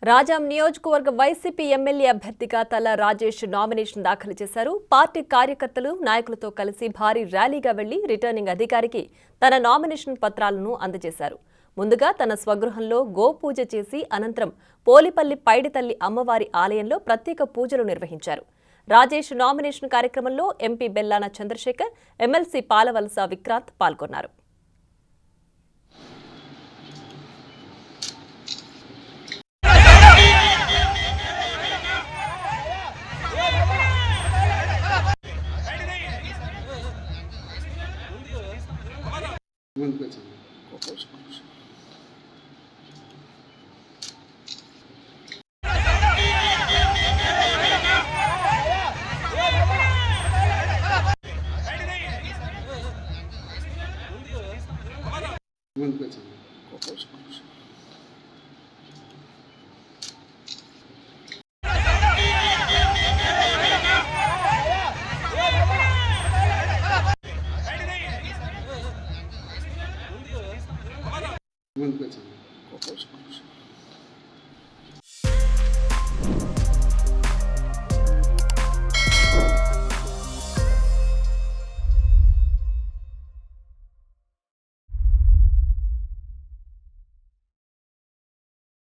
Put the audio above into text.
రాజాం నియోజకవర్గ YCP MLA అభ్యర్థిగా తల రాజేష్ నామినేషన్ దాఖలు చేశారు. పార్టీ కార్యకర్తలు, నాయకులతో కలిసి భారీ ర్యాలీగా వెళ్లి రిటర్నింగ్ అధికారికి తన నామినేషన్ పత్రాలను అందజేశారు. ముందుగా తన స్వగృహంలో గోపూజ చేసి అనంతరం పోలిపల్లి పైడితల్లి అమ్మవారి ఆలయంలో ప్రత్యేక పూజలు నిర్వహించారు. రాజేష్ నామినేషన్ కార్యక్రమంలో ఎంపీ బెల్లాన చంద్రశేఖర్, ఎమ్మెల్సీ పాలవలస విక్రాంత్ పాల్గొన్నారు. Muito